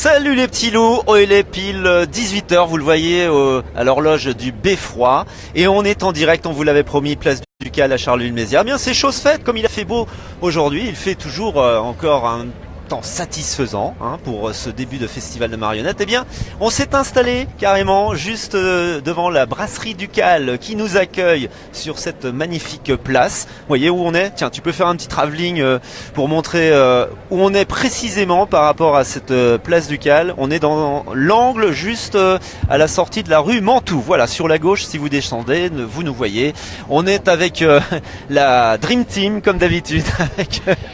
Salut les petits loups, il est pile 18h, vous le voyez à l'horloge du Beffroi. Et on est en direct, on vous l'avait promis, place du Cal à Charleville-Mézières. Bien, c'est chose faite, comme il a fait beau aujourd'hui, il fait toujours encore un temps satisfaisant pour ce début de festival de marionnettes. Eh bien, on s'est installé carrément juste devant la brasserie du Cal qui nous accueille sur cette magnifique place. Vous voyez où on est? Tiens, tu peux faire un petit travelling pour montrer où on est précisément par rapport à cette place du Cal. On est dans l'angle juste à la sortie de la rue Mantoue. Voilà, sur la gauche, si vous descendez, vous nous voyez. On est avec la Dream Team comme d'habitude.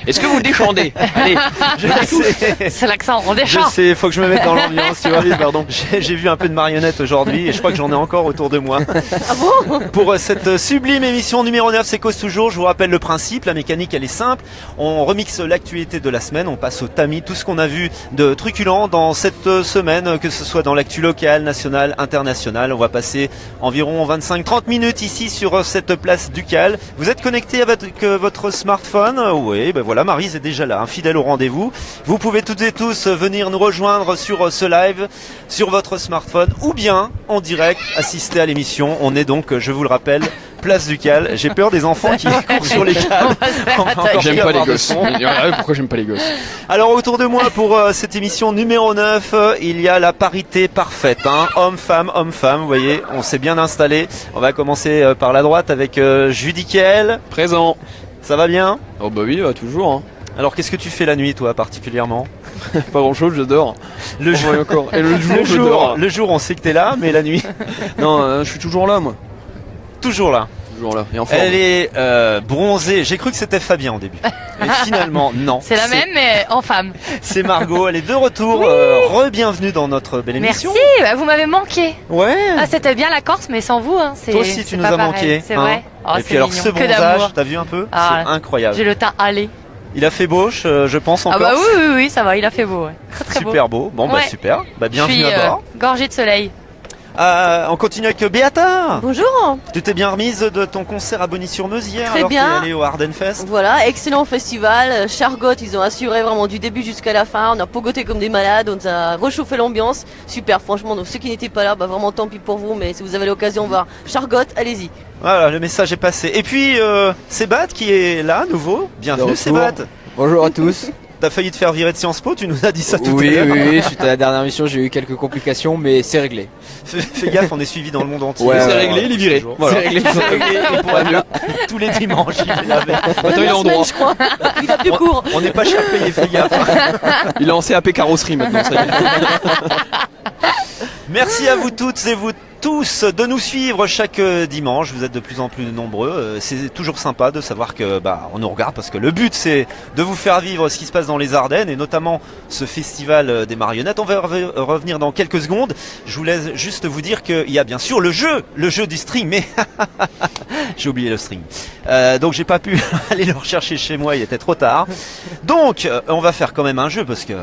Est-ce que vous descendez? Allez. C'est l'accent, on déchante. Je sais, faut que je me mette dans l'ambiance, tu vois. Oui, pardon. J'ai vu un peu de marionnettes aujourd'hui et je crois que j'en ai encore autour de moi. Ah bon? Pour cette sublime émission numéro 9, c'est Cause Toujours. Je vous rappelle le principe, la mécanique elle est simple. On remixe l'actualité de la semaine, on passe au tamis, tout ce qu'on a vu de truculent dans cette semaine, que ce soit dans l'actu locale, nationale, internationale. On va passer environ 25-30 minutes ici sur cette place du Cal. Vous êtes connecté avec votre smartphone? Oui, ben voilà, Maryse est déjà là, fidèle au rendez-vous. Vous pouvez toutes et tous venir nous rejoindre sur ce live, sur votre smartphone, ou bien en direct assister à l'émission. On est donc, je vous le rappelle, place du Cal. J'ai peur des enfants qui courent sur les cales. J'aime pas les gosses. Pourquoi j'aime pas les gosses? Alors autour de moi pour cette émission numéro 9, il y a la parité parfaite. Homme-femme, homme-femme, vous voyez, on s'est bien installé. On va commencer par la droite avec Judicael. Présent. Ça va bien? Oh bah oui, toujours. Alors qu'est-ce que tu fais la nuit toi particulièrement? Pas grand chose, je dors. Le jour, encore. Et le jour, je dors. Le jour on sait que t'es là, mais la nuit? Non, je suis toujours là moi. Toujours là. Toujours là. Et en forme. Elle est bronzée. J'ai cru que c'était Fabien au début. Mais finalement, non. C'est la même, mais en femme. C'est Margot. Elle est de retour. Oui. Re-bienvenue dans notre belle émission. Merci, vous m'avez manqué. Ouais. Ah, c'était bien la Corse, mais sans vous. Toi aussi, tu nous as manqué. C'est vrai. Oh, et puis alors, ce bronzage, t'as vu un peu? C'est incroyable. J'ai le teint allé. Il a fait beau, je pense encore. Ah bah oui, ça va, il a fait beau. Ouais. Très super beau. Bon, bah super. Bah bienvenue à bord. Gorgée de soleil. On continue avec Béata. Bonjour. Tu t'es bien remise de ton concert à Bonny-sur-Meuse hier? Très alors bien. T'es allée au Ardennes Fest. Voilà, excellent festival. Chargot, ils ont assuré vraiment du début jusqu'à la fin. On a pogoté comme des malades, on a réchauffé l'ambiance. Super, franchement. Donc ceux qui n'étaient pas là, bah vraiment tant pis pour vous. Mais si vous avez l'occasion de voir Chargot, allez-y. Voilà, le message est passé. Et puis Sébat qui est là, à nouveau. Bienvenue Sébat. Bonjour à tous. T'as failli te faire virer de Sciences Po, tu nous as dit ça tout à l'heure. Oui, suite à la dernière mission, j'ai eu quelques complications, mais c'est réglé. Fais gaffe, on est suivi dans le monde entier. Ouais, c'est réglé, il est viré. Voilà. C'est réglé. Il pourra être là tous les dimanches. Il est là. Attends, il est en droit. Je crois. Il a plus court. On n'est pas cher payé, fais gaffe. Il est en CAP carrosserie maintenant, ça y est. Merci à vous toutes et vous tous de nous suivre chaque dimanche. Vous êtes de plus en plus nombreux. C'est toujours sympa de savoir que on nous regarde parce que le but c'est de vous faire vivre ce qui se passe dans les Ardennes et notamment ce festival des marionnettes. On va revenir dans quelques secondes. Je vous laisse juste vous dire qu'il y a bien sûr le jeu du string, mais j'ai oublié le string. Donc j'ai pas pu aller le rechercher chez moi, il était trop tard. Donc on va faire quand même un jeu parce que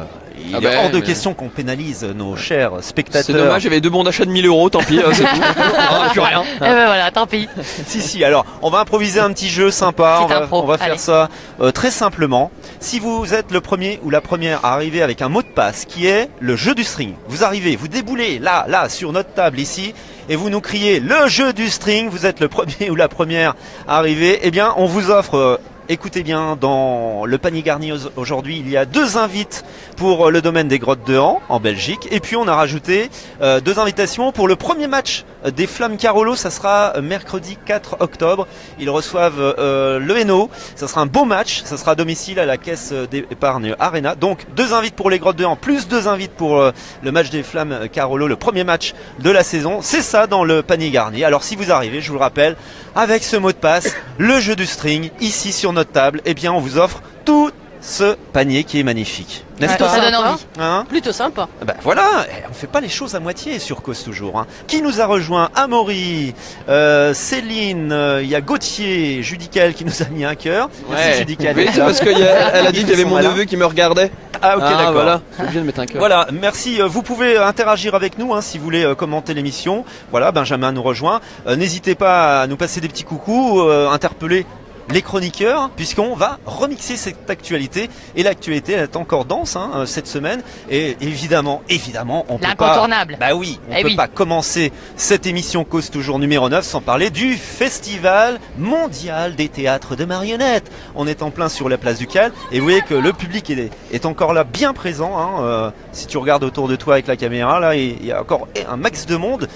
il est hors de question qu'on pénalise nos chers spectateurs. C'est dommage, j'avais 2 bons d'achat de 1000 €, tant pis, c'est tout. Ah, plus rien. Et ben voilà, tant pis. Si, alors on va improviser un petit jeu sympa, on va faire ça très simplement. Si vous êtes le premier ou la première à arriver avec un mot de passe qui est le jeu du string, vous arrivez, vous déboulez là, sur notre table ici, et vous nous criez le jeu du string, vous êtes le premier ou la première à arriver, eh bien on vous offre... Écoutez bien, dans le panier garni aujourd'hui, il y a 2 invites pour le domaine des Grottes de Han en Belgique. Et puis on a rajouté 2 invitations pour le premier match des Flammes Carolo. Ça sera mercredi 4 octobre. Ils reçoivent le Hainaut. Ça sera un beau match. Ça sera à domicile à la Caisse d'épargne Arena. Donc 2 invites pour les Grottes de Han, plus 2 invites pour le match des Flammes Carolo, le premier match de la saison. C'est ça dans le panier garni. Alors si vous arrivez, je vous le rappelle, avec ce mot de passe, le jeu du string, ici sur notre table, eh bien on vous offre tout ce panier qui est magnifique. N'est-ce pas? Ça donne envie. Plutôt sympa. Voilà, on fait pas les choses à moitié sur Cause Toujours. Qui nous a rejoint? Amaury, Céline, il y a Gauthier, Judicael qui nous a mis un cœur. Merci Judicael. Oui, c'est parce qu'elle a dit qu'il y avait mon neveu qui me regardait. Ah ok, d'accord. Voilà, je suis obligé de mettre un cœur. Voilà, merci. Vous pouvez interagir avec nous si vous voulez commenter l'émission. Voilà, Benjamin nous rejoint. N'hésitez pas à nous passer des petits coucous, interpeller les chroniqueurs, puisqu'on va remixer cette actualité. Et l'actualité, elle est encore dense cette semaine. Et évidemment, on peut pas... L'incontournable. Bah oui, on peut pas commencer cette émission Cause Toujours numéro 9 sans parler du Festival mondial des théâtres de marionnettes. On est en plein sur la place du Cal et vous voyez que le public est encore là, bien présent. Si tu regardes autour de toi avec la caméra, là, il y a encore un max de monde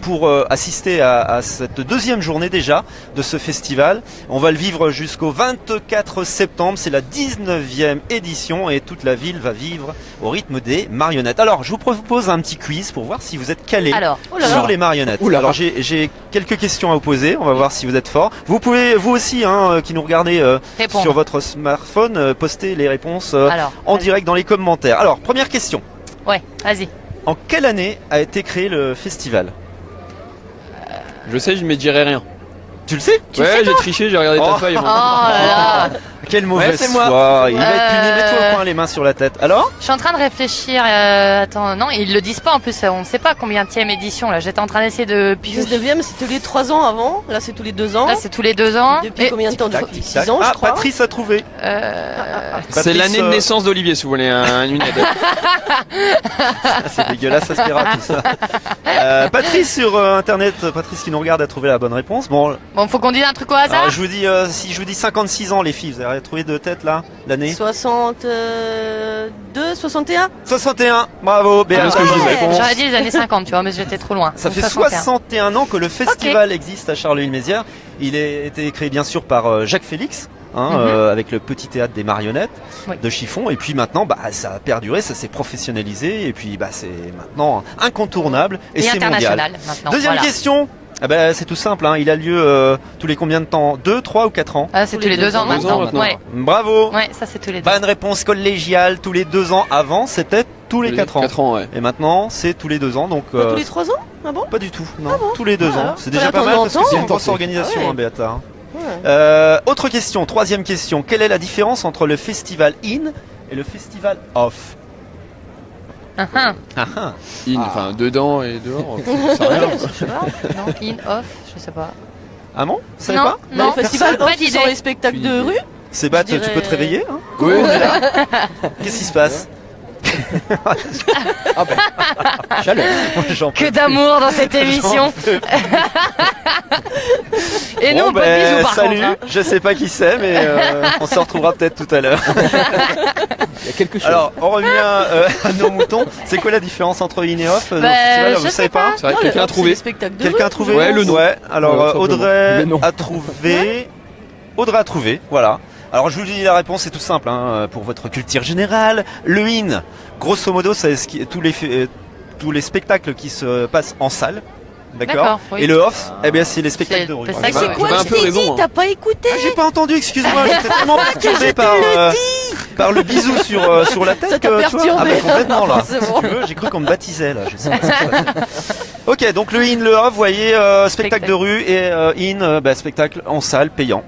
pour assister à cette deuxième journée déjà de ce festival. On va le vivre jusqu'au 24 septembre, c'est la 19e édition et toute la ville va vivre au rythme des marionnettes. Alors je vous propose un petit quiz pour voir si vous êtes calé sur les marionnettes. Alors j'ai quelques questions à vous poser, on va voir si vous êtes fort. Vous pouvez vous aussi qui nous regardez sur votre smartphone poster les réponses en direct dans les commentaires. Alors première question. Ouais, vas-y. En quelle année a été créé le festival? Je sais, je me dirai rien. Tu le sais? Ouais, j'ai triché, j'ai regardé ta feuille. Oh là là. Quelle mauvaise c'est moi. foi. Il va être puni. Mets-toi au coin, les mains sur la tête. Alors? Je suis en train de réfléchir. Attends, non, ils le disent pas en plus. On ne sait pas combienième édition là. J'étais en train d'essayer de piocher. 19e, c'est tous les 3 ans avant. Là, c'est tous les 2 ans. Là, c'est tous les 2 ans. Depuis combien de temps? Tac, 6 ans, je crois. Patrice a trouvé. C'est l'année de naissance d'Olivier, si vous voulez une aide. C'est dégueulasse, ça se paiera tout ça. Patrice sur internet, Patrice qui nous regarde a trouvé la bonne réponse. Bon, faut qu'on dise un truc au hasard. je vous dis, si je vous dis 56 ans les filles, vous avez trouvé de tête là l'année? 62, 61. 61, bravo, Béa. J'aurais dit les années 50, tu vois, mais j'étais trop loin. Ça Donc, fait 61 ans que le festival existe à Charleville-Mézières. Il a été créé bien sûr par Jacques Félix. Avec le petit théâtre des marionnettes de Chiffon, et puis maintenant ça a perduré, ça s'est professionnalisé et puis c'est maintenant incontournable et c'est international mondial. maintenant. Deuxième question. C'est tout simple, il a lieu tous les combien de temps? 2, 3 ou 4 ans? C'est tous les 2 ans maintenant. Ouais. Bravo. Ouais, ça c'est tous les 2 ans. Bonne réponse collégiale, tous les 2 ans. Avant c'était tous les 4 ans. 4 ans, ouais. Et maintenant c'est tous les 2 ans, donc Tous les 3 ans? Ah bon? pas du tout, non, tous les 2 ans. C'est déjà Faut pas mal parce que attendre c'est une longtemps. grosse organisation, Béata. Ouais. Autre question, troisième question. Quelle est la différence entre le festival in et le festival off? Enfin, dedans et dehors. Ça sert à rien. Non, in, off, je sais pas. Ah bon? Vous savez Non, pas? Le non, festival pas off, ce d'idée. sont les spectacles de rue. Sébat, Je dirais- tu peux te réveiller Oui, Qu'est-ce qui se passe? Chaleur. J'en peux Que plus. d'amour dans cette émission. Et nous, Bon, on peut de bisous par salut, contre. je sais pas qui c'est, mais on se retrouvera peut-être tout à l'heure. Il y a quelque chose. Alors, on revient à nos moutons. C'est quoi la différence entre in et off dans le Bah, festival? je Vous sais savez pas? c'est vrai que Non, quelqu'un a le off, c'est trouvé. les spectacles de Quelqu'un a rue. trouvé? Ouais, le nom. Ouais, alors Ouais, simplement. Audrey Le nom. a trouvé. Audrey a trouvé, voilà. Alors je vous dis la réponse, c'est tout simple, pour votre culture générale. Le in, grosso modo, c'est tous les spectacles qui se passent en salle. D'accord. Oui. Et le off, c'est les spectacles de rue. c'est ça Mais que c'est Ouais, quoi j'avais que un je peu t'ai raison, dit? hein. T'as pas écouté? J'ai pas entendu, excuse-moi, j'étais tellement perturbé par le bisou sur la tête Ça t'a que tu vois. perturbé, Complètement là. forcément. Si tu veux, j'ai cru qu'on me baptisait là. Je sais pas ce qui se passe. Ok, donc le in, le off, vous voyez, spectacle de rue et spectacle en salle payant.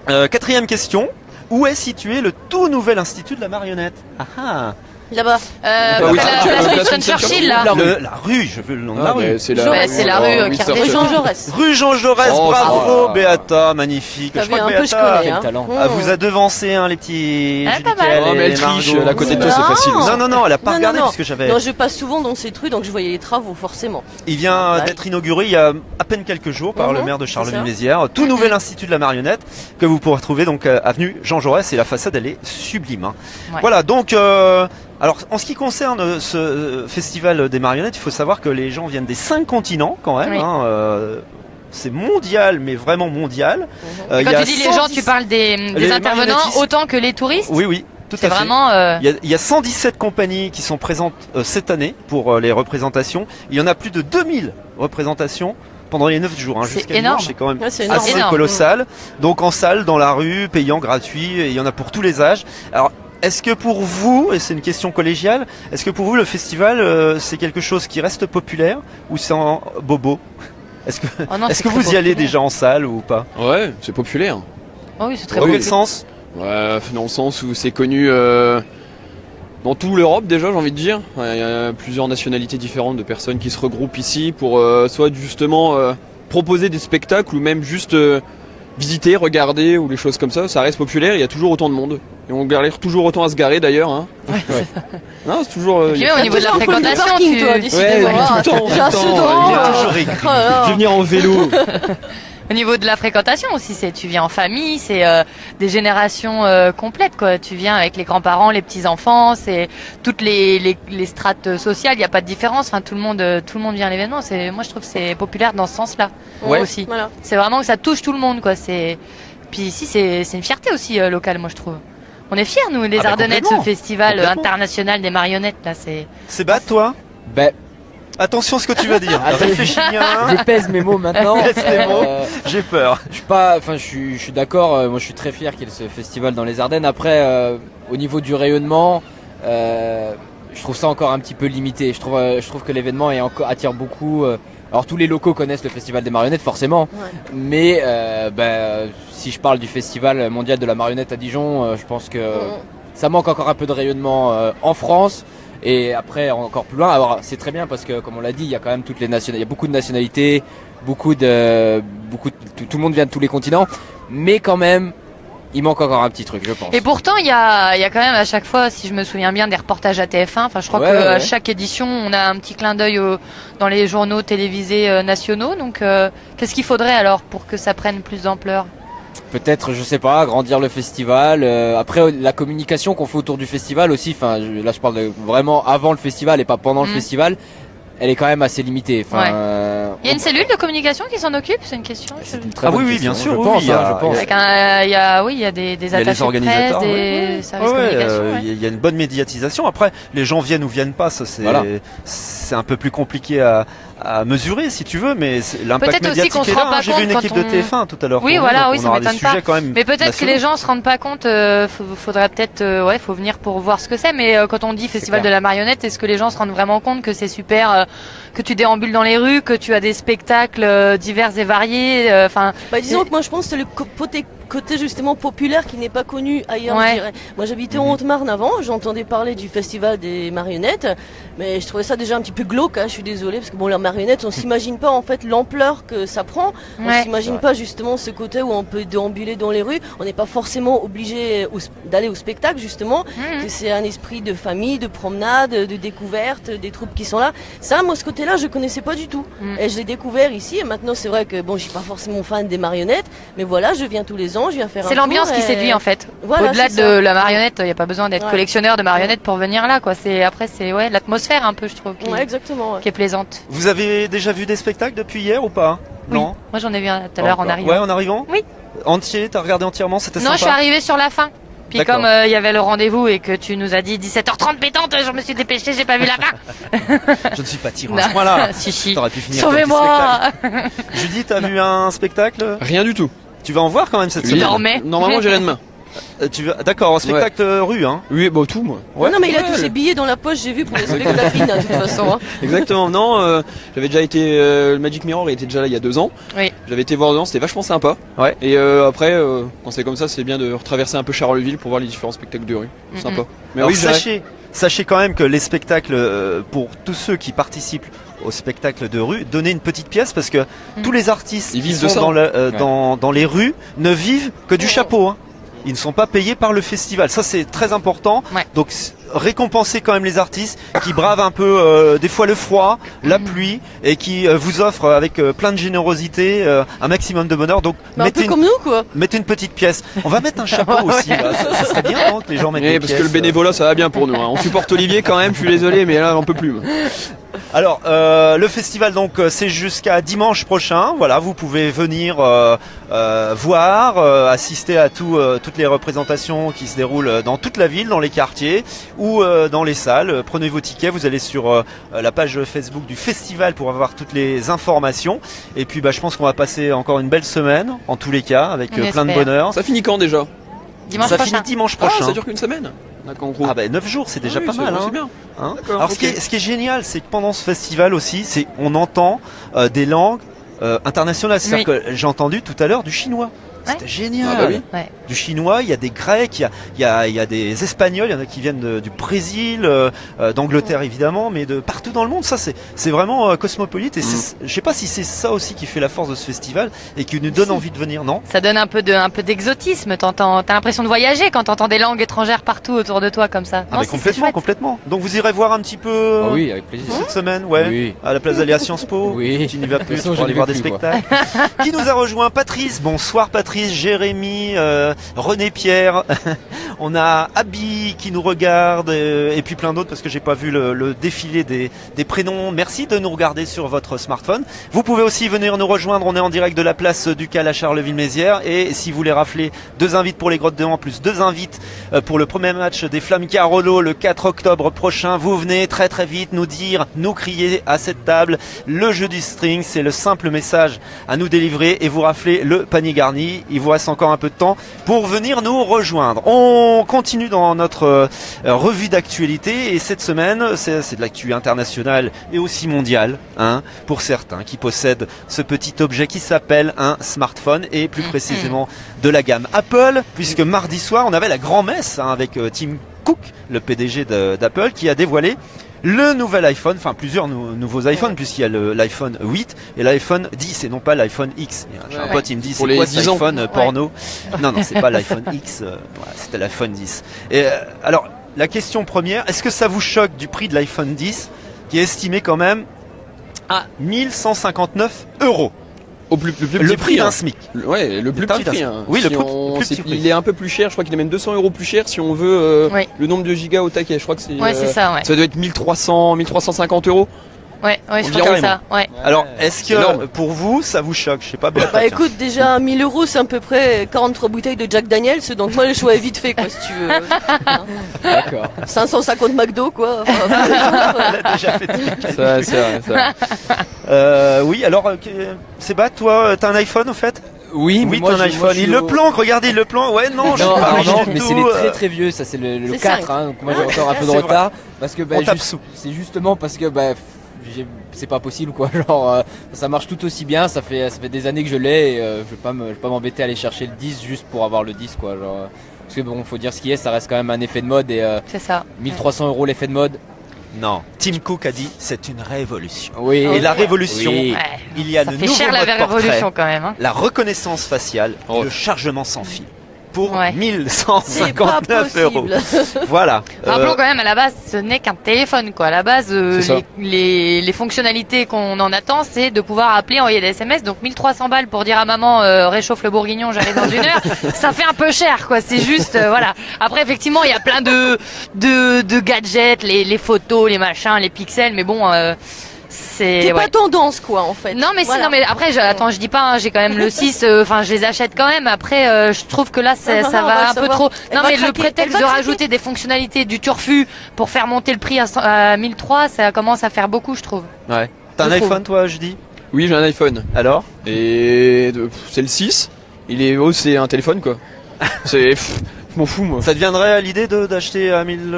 Quatrième question. Où est situé le tout nouvel institut de la marionnette? Là-bas. oui, la tu veux place la Winston place Churchill là. La rue, je veux le nom de la Ah, rue. mais c'est Ouais, c'est la rue qui Winston redescend. Jean Churchill. Jaurès. Rue Jean Jaurès, Oh, bravo ça. Béata, magnifique. T'as Je vu crois un que peu, je Béata connais. Quel talent. vous a devancé les petits Ah, Jules pas mal. Nickel Oh, mais et elle triche, Margot. elle est à côté de toi, c'est Non. facile. Non, elle a pas Non, regardé non, puisque j'avais. Non, je passe souvent dans ces trucs, donc je voyais les travaux, forcément. Il vient Ouais. d'être inauguré il y a à peine quelques jours par le maire de Charleville-Mézières. Tout nouvel institut de la marionnette que vous pourrez trouver donc avenue Jean Jaurès et la façade elle est sublime. Ouais. Voilà donc alors en ce qui concerne ce festival des marionnettes, il faut savoir que les gens viennent des 5 continents quand même. Oui. C'est mondial, mais vraiment mondial. Quand Il y a tu dis les gens, 110 tu parles des les intervenants marionnettistes. autant que les touristes. Oui, tout C'est à fait. vraiment. Il y a 117 compagnies qui sont présentes cette année pour les représentations. Il y en a plus de 2000 représentations pendant les 9 jours. C'est Jusqu'à énorme. dimanche, c'est quand même Ouais, c'est énorme. assez Énorme. colossal. Donc en salle, dans la rue, payant, gratuit, et il y en a pour tous les âges. Alors, est-ce que pour vous, et c'est une question collégiale, est-ce que pour vous le festival c'est quelque chose qui reste populaire ou c'est en bobo? Est-ce que, Oh non, est-ce c'est que très vous y allez populaire. déjà en salle ou pas? Ouais, c'est populaire. Oh oui, c'est très Dans beau. quel sens? Ouais, dans le sens où c'est connu dans toute l'Europe déjà, j'ai envie de dire. Il y a plusieurs nationalités différentes de personnes qui se regroupent ici pour soit justement proposer des spectacles ou même juste visiter, regarder ou les choses comme ça reste populaire, il y a toujours autant de monde. Et on galère toujours autant à se garer d'ailleurs. Hein. Ouais. Non, c'est toujours... Et puis même au niveau de la fréquentation, parking, toi, décidément. tout le temps. J'ai un Sedan. Il est toujours écrit. Oh là là. Je vais venir en vélo. Au niveau de la fréquentation aussi, tu viens en famille, c'est des générations complètes quoi. Tu viens avec les grands-parents, les petits-enfants, c'est toutes les strates sociales, il n'y a pas de différence. Enfin, tout le monde vient à l'événement. Moi je trouve que c'est populaire dans ce sens-là aussi. Voilà. C'est vraiment que ça touche tout le monde quoi. Puis ici c'est une fierté aussi locale, moi je trouve. On est fiers nous, les Ardennais, de ce festival international des marionnettes là. C'est bas toi. Ben, Attention à ce que tu vas dire. Réfléchis bien. je pèse mes mots maintenant. Laisse tes mots. J'ai peur. Je suis d'accord. Moi, je suis très fier qu'il y ait ce festival dans les Ardennes. Après, au niveau du rayonnement, je trouve ça encore un petit peu limité. Je trouve que l'événement attire beaucoup. Alors tous les locaux connaissent le festival des marionnettes forcément, mais si je parle du festival mondial de la marionnette à Dijon, je pense que ça manque encore un peu de rayonnement en France. Et après encore plus loin, alors c'est très bien parce que comme on l'a dit, il y a quand même toutes les nationalités, il y a beaucoup de nationalités, tout le monde vient de tous les continents, mais quand même il manque encore un petit truc, je pense. Et pourtant il y a quand même à chaque fois, si je me souviens bien, des reportages à TF1. Enfin, je crois que à chaque édition, on a un petit clin d'œil dans les journaux télévisés nationaux. Donc qu'est-ce qu'il faudrait alors pour que ça prenne plus d'ampleur? Peut-être, je sais pas, agrandir le festival. Après, la communication qu'on fait autour du festival aussi. Enfin, là, je parle vraiment avant le festival et pas pendant le festival. Elle est quand même assez limitée. Enfin, il y a une cellule de communication qui s'en occupe, c'est une question. C'est une très bonne question, bien sûr, je pense. il y a des attachés de presse, des services de communication. Il y a une bonne médiatisation. Après, les gens viennent ou viennent pas, ça c'est un peu plus compliqué à mesurer si tu veux, mais l'impact médiatique est là. J'ai vu une équipe de TF1 tout à l'heure. Oui, voilà, ça m'étonne pas. Mais peut-être nationaux. que les gens se rendent pas compte. Faudrait peut-être, faut venir pour voir ce que c'est. Mais quand on dit festival de la marionnette, est-ce que les gens se rendent vraiment compte que c'est super, que tu déambules dans les rues, que tu as des spectacles divers et variés. Disons que moi je pense que c'est le côté justement populaire qui n'est pas connu ailleurs, je dirais. Moi j'habitais en Haute-Marne avant, j'entendais parler du festival des marionnettes, mais je trouvais ça déjà un petit peu glauque, je suis désolée, parce que bon, la marionnette, on s'imagine pas en fait l'ampleur que ça prend, on s'imagine pas justement ce côté où on peut déambuler dans les rues, on n'est pas forcément obligé d'aller au spectacle justement, que c'est un esprit de famille, de promenade, de découverte, des troupes qui sont là. Ça, moi ce côté-là, je connaissais pas du tout. Et je l'ai découvert ici, et maintenant c'est vrai que bon, je suis pas forcément fan des marionnettes, mais voilà, je viens tous les ans. C'est l'ambiance qui séduit en fait. Voilà, au-delà de la marionnette, il n'y a pas besoin d'être collectionneur de marionnettes pour venir là, quoi. C'est l'atmosphère un peu, je trouve, qui est plaisante. Vous avez déjà vu des spectacles depuis hier ou pas? Oui. Non. Moi j'en ai vu un tout à l'heure en arrivant. Ouais, en arrivant. Oui. Entier, t'as regardé entièrement, c'était sympa. Non, je suis arrivée sur la fin. Puis comme il y avait le rendez-vous et que tu nous as dit 17h30 pétante, je me suis dépêchée, j'ai pas vu la fin. Je ne suis pas tyran à ce point-là. Si. T'aurais pu finir. Sauvez-moi. Judith, t'as vu un spectacle? Rien du tout. Tu vas en voir quand même cette semaine. Normalement, j'irai demain. D'accord, un spectacle rue, hein. Oui, tout moi. Non, mais il a tous ses billets dans la poche, j'ai vu pour les spectacles de toute façon. Exactement. Non, j'avais déjà été le Magic Mirror, il était déjà là il y a 2 ans. Oui. J'avais été voir dedans, c'était vachement sympa. Ouais. Et après, quand c'est comme ça, c'est bien de retraverser un peu Charleville pour voir les différents spectacles de rue. Sympa. Mais alors, oui, sachez quand même que les spectacles, pour tous ceux qui participent au spectacle de rue, donner une petite pièce parce que tous les artistes qui sont dans les rues ne vivent que du chapeau. Hein. Ils ne sont pas payés par le festival. Ça, c'est très important. Ouais. Donc, récompenser quand même les artistes qui bravent un peu des fois le froid, la pluie et qui vous offrent avec plein de générosité un maximum de bonheur. Donc, un peu comme nous, quoi. Mettez une petite pièce. On va mettre un chapeau aussi. Là. Ça serait bien que les gens mettent des pièces. Parce que le bénévolat, ça va bien pour nous. Hein. On supporte Olivier quand même. Je suis désolé, mais là, on peut plus. Alors, le festival, donc, c'est jusqu'à dimanche prochain. Voilà, vous pouvez venir voir, assister à toutes les représentations qui se déroulent dans toute la ville, dans les quartiers ou dans les salles. Prenez vos tickets, vous allez sur la page Facebook du festival pour avoir toutes les informations. Et puis, je pense qu'on va passer encore une belle semaine, en tous les cas, avec plein de bonheur. Ça finit quand déjà? Ça finit dimanche prochain. Ça dure qu'une semaine? D'accord, en gros. 9 jours, c'est déjà pas mal. C'est bien. Hein. Alors ce qui est génial, c'est que pendant ce festival aussi, on entend des langues internationales. C'est-à-dire que j'ai entendu tout à l'heure du chinois. C'était génial. Ah bah oui. Ouais. Du chinois, il y a des grecs, il y a des espagnols, il y en a qui viennent du Brésil, d'Angleterre évidemment, mais de partout dans le monde. Ça, c'est vraiment cosmopolite. Et je sais pas si c'est ça aussi qui fait la force de ce festival et qui nous donne envie de venir, non? Ça donne un peu d'exotisme. T'as l'impression de voyager quand t'entends des langues étrangères partout autour de toi comme ça. Ah, mais complètement. Donc vous irez voir un petit peu Oui, avec plaisir. cette semaine, ouais, Oui. à la place d'Alia Sciences Po. Oui. Tu n'y vas plus, De toute tu façon, pourras aller je voir n'y des vais plus, spectacles. Qui nous a rejoint? Patrice. Bonsoir Patrice, Jérémy, René Pierre. On a Abby qui nous regarde et puis plein d'autres parce que j'ai pas vu le défilé des prénoms. Merci de nous regarder sur votre smartphone. Vous pouvez aussi venir nous rejoindre. On est en direct de la place du Cal à Charleville-Mézières. Et si vous voulez rafler 2 invites pour les Grottes de Vent plus 2 invites pour le premier match des Flammes Carolo le 4 octobre prochain, vous venez très très vite nous dire, nous crier à cette table le jeu du string. C'est le simple message à nous délivrer et vous raflez le panier garni. Il vous reste encore un peu de temps pour venir nous rejoindre. On continue dans notre revue d'actualité et cette semaine c'est de l'actu internationale et aussi mondiale, hein, pour certains qui possèdent ce petit objet qui s'appelle un smartphone et plus précisément de la gamme Apple, puisque mardi soir on avait la grand-messe avec Tim Cook, le PDG d'Apple, qui a dévoilé le nouvel iPhone, enfin plusieurs nouveaux iPhones, puisqu'il y a l'iPhone 8 et l'iPhone 10 et non pas l'iPhone X. J'ai un pote, il me dit c'est quoi cet iPhone porno? Non, c'est pas l'iPhone X, voilà, c'était l'iPhone 10. Et alors, la question première, est-ce que ça vous choque du prix de l'iPhone 10 qui est estimé quand même à 1159 €? Au plus le prix d'un SMIC. Ouais, le plus petit prix. Hein. Oui, si le plus petit prix. Il est un peu plus cher, je crois qu'il est même 200 € plus cher si on veut le nombre de gigas au taquet. Je crois que c'est. Ouais, c'est ça, ouais. Ça doit être 1350 €. Ouais, je crois que ça. Ouais. Alors, est-ce que pour vous, ça vous choque? Je sais pas. Bah écoute, déjà 1000 €, c'est à peu près 43 bouteilles de Jack Daniels, donc moi le choix est vite fait, quoi, si tu veux. D'accord. 550 McDo, quoi. Enfin, Elle a déjà fait Ça, c'est vrai. oui, alors, Sébat, toi, t'as un iPhone au fait? Oui, oui, moi, t'as un iPhone. Il le planque, regardez, il le planque. Ouais, non, je suis pas riche du mais tout. c'est les très très vieux, ça c'est le 4, hein, donc moi j'ai encore un peu de retard. Parce que c'est justement parce que c'est pas possible quoi, genre ça marche tout aussi bien, ça fait des années que je l'ai et je vais pas m'embêter à aller chercher le 10 juste pour avoir le 10 quoi, genre, parce que bon, faut dire ce qui est, ça reste quand même un effet de mode et c'est ça. 1300 € l'effet de mode. Non, Tim Cook a dit c'est une révolution. Oui. Et la révolution, oui. il y a ça le fait nouveau cher mode la portrait, révolution quand même. Hein. la reconnaissance faciale, le chargement sans fil. Pour Ouais. 1159 €. Voilà. Rappelons quand même, à la base, ce n'est qu'un téléphone, quoi. À la base, ça. les fonctionnalités qu'on en attend, c'est de pouvoir appeler, envoyer des SMS. Donc 1300 balles pour dire à maman, réchauffe le bourguignon, j'arrive dans 1 heure. Ça fait un peu cher, quoi. C'est juste, voilà. Après, effectivement, il y a plein de gadgets, les photos, les machins, les pixels, mais bon, c'est pas tendance, quoi, en fait. Non, mais voilà. si, non, mais après, attends, je dis pas, hein, j'ai quand même le 6, enfin, je les achète quand même. Après, je trouve que là, ça va un peu trop. Non, mais le prétexte de rajouter des fonctionnalités du turfu pour faire monter le prix à 1003, ça commence à faire beaucoup, je trouve. Ouais. T'as un iPhone, toi, je dis? Oui, j'ai un iPhone. Alors? Et c'est le 6. C'est un téléphone quoi. C'est. Je m'en fous moi. Ça te viendrait à l'idée d'acheter à 1000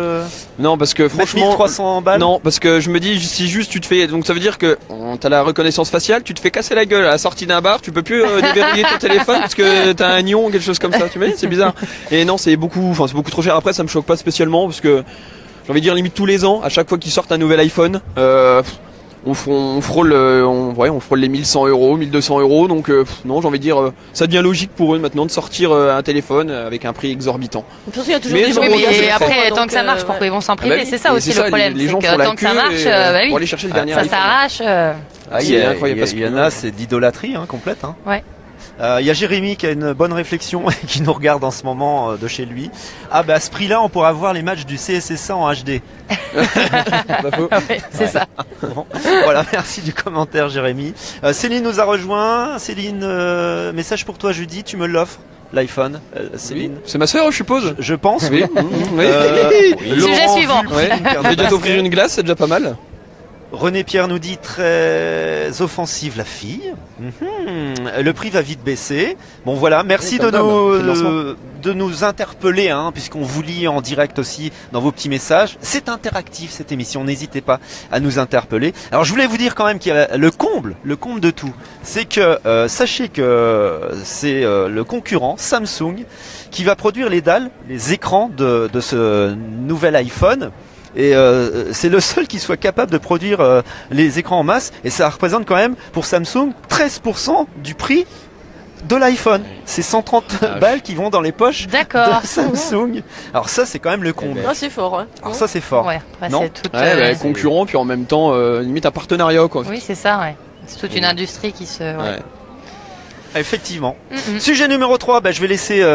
Non, parce que franchement. 1300 balles? Non, parce que je me dis, si juste tu te fais. Donc ça veut dire que t'as la reconnaissance faciale, tu te fais casser la gueule à la sortie d'un bar, tu peux plus déverrouiller ton téléphone parce que t'as un ion ou quelque chose comme ça. Tu m'as dit, c'est bizarre. Et non, c'est beaucoup trop cher. Après, ça me choque pas spécialement parce que j'ai envie de dire limite tous les ans, à chaque fois qu'ils sortent un nouvel iPhone, on frôle les 1100 €, 1200 €. Donc non, j'ai envie de dire, ça devient logique pour eux maintenant de sortir un téléphone avec un prix exorbitant. De toute façon, il y a toujours Mais des gens oui, Oui, qui mais achètent, après, donc, tant que ça marche, pourquoi ils vont s'en priver? bah oui, C'est ça et aussi c'est le ça, problème. les gens C'est font que la tant que ça queue marche, et, bah oui. pour aller chercher le dernier Ça iPhone. s'arrache. Il C'est incroyable parce il y en que- a, c'est d'idolâtrie complète. Hein. Ouais. Il y a Jérémy qui a une bonne réflexion et qui nous regarde en ce moment de chez lui. Ah bah à ce prix-là, on pourra voir les matchs du CSSA en HD. Pas faux. Ouais, c'est ça. Bon, voilà, merci du commentaire Jérémy. Céline nous a rejoint. Céline, message pour toi jeudi, tu me l'offres l'iPhone, Céline. Oui. C'est ma sœur, je suppose. Je pense, Oui. oui. Oui. Laurent Sujet suivant. Vulpi, Ouais. Père Je vais déjà de t'offrir une glace, c'est déjà pas mal. René Pierre nous dit très offensive la fille. Le prix va vite baisser. Bon voilà, merci de nous interpeller, hein, puisqu'on vous lit en direct aussi dans vos petits messages. C'est interactif cette émission, n'hésitez pas à nous interpeller. Alors je voulais vous dire quand même qu'il y a le comble de tout, c'est que sachez que c'est le concurrent Samsung qui va produire les dalles, les écrans de ce nouvel iPhone. Et c'est le seul qui soit capable de produire les écrans en masse. Et ça représente quand même pour Samsung 13% du prix de l'iPhone. C'est 130 balles qui vont dans les poches de Samsung. Alors ça c'est quand même le comble. C'est fort. Ouais. Alors ça c'est fort. Ouais, non c'est concurrent puis en même temps limite un partenariat quoi. Oui c'est ça. Ouais. C'est toute une industrie qui se. Ouais. Effectivement. Sujet numéro 3, je vais laisser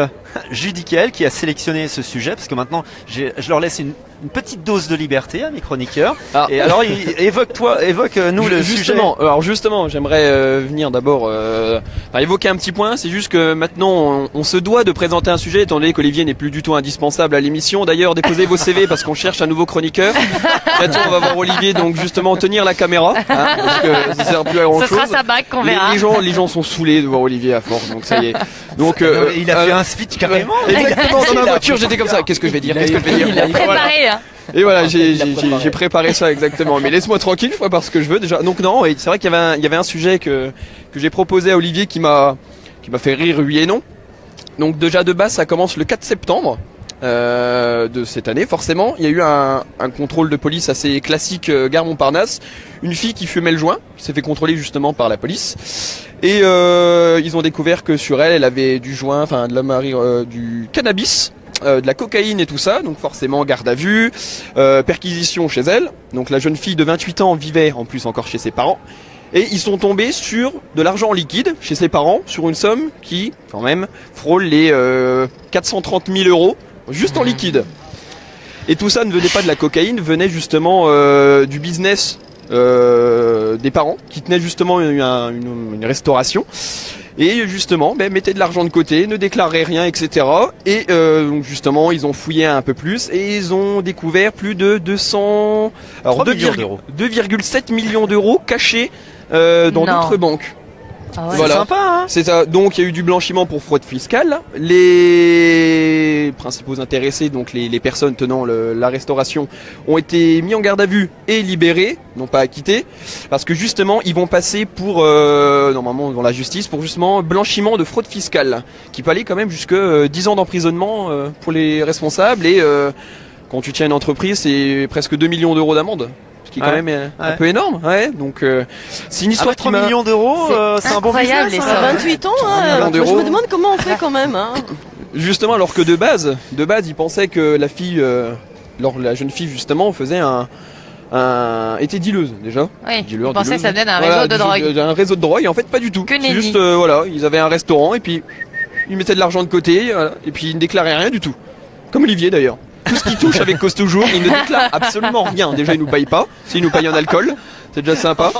Judy Kiel qui a sélectionné ce sujet parce que maintenant je leur laisse une petite dose de liberté à mes chroniqueurs. Et alors évoque-nous le sujet. Alors justement, j'aimerais venir d'abord évoquer un petit point. C'est juste que maintenant on se doit de présenter un sujet étant donné qu'Olivier n'est plus du tout indispensable à l'émission. D'ailleurs, déposez vos CV parce qu'on cherche un nouveau chroniqueur. Bientôt on va voir Olivier donc justement tenir la caméra parce que ça sert plus à grand chose. Ce sera sa bague qu'on verra. Les gens sont saoulés de voir Olivier à force, donc ça y est. Donc il a fait un speech carrément. Exactement, dans la voiture j'étais comme ça. Qu'est-ce que je vais dire? Il a préparé. Et voilà, j'ai préparé ça exactement. Mais laisse-moi tranquille, je ferai pas ce que je veux déjà. Donc non, c'est vrai qu'il y avait un sujet que j'ai proposé à Olivier qui m'a fait rire, oui et non. Donc déjà de base, ça commence le 4 septembre de cette année. Forcément, il y a eu un contrôle de police assez classique gare Montparnasse. Une fille qui fumait le joint, qui s'est fait contrôler justement par la police. Et ils ont découvert que sur elle avait du joint, enfin du cannabis. De la cocaïne et tout ça, donc forcément garde à vue, perquisition chez elle. Donc la jeune fille de 28 ans vivait en plus encore chez ses parents. Et ils sont tombés sur de l'argent liquide chez ses parents, sur une somme qui, quand même, frôle les 430 000 euros, juste en liquide. Et tout ça ne venait pas de la cocaïne, venait justement du business des parents, qui tenaient justement une restauration. Et justement, mettez de l'argent de côté, ne déclarez rien, etc. Et donc justement, ils ont fouillé un peu plus et ils ont découvert plus de 2,7 millions d'euros cachés dans d'autres banques. Ah ouais. Voilà. C'est sympa, hein. C'est ça. Donc il y a eu du blanchiment pour fraude fiscale. Les principaux intéressés, donc les personnes tenant la restauration, ont été mis en garde à vue et libérés, non pas acquittés, parce que justement ils vont passer pour normalement devant la justice pour justement blanchiment de fraude fiscale, qui peut aller quand même jusque 10 ans d'emprisonnement pour les responsables et quand tu tiens une entreprise, c'est presque 2 millions d'euros d'amende. Qui est quand même un peu énorme, donc c'est une histoire 3 millions d'euros, c'est un bon business. Les 28 ans, je me demande comment on fait quand même. Justement, alors que de base, ils pensaient que la jeune fille justement faisait était dealeuse déjà. Oui, dealer, ils pensaient que ça venait d'un voilà, réseau de drogue. Un réseau de drogue, et en fait pas du tout. Que C'est juste, ils avaient un restaurant et puis ils mettaient de l'argent de côté, et puis ils ne déclaraient rien du tout. Comme Olivier d'ailleurs. Tout ce qui touche avec Cause Toujours, il ne déclare absolument rien. Déjà, il nous paye pas. S'il nous paye en alcool, c'est déjà sympa.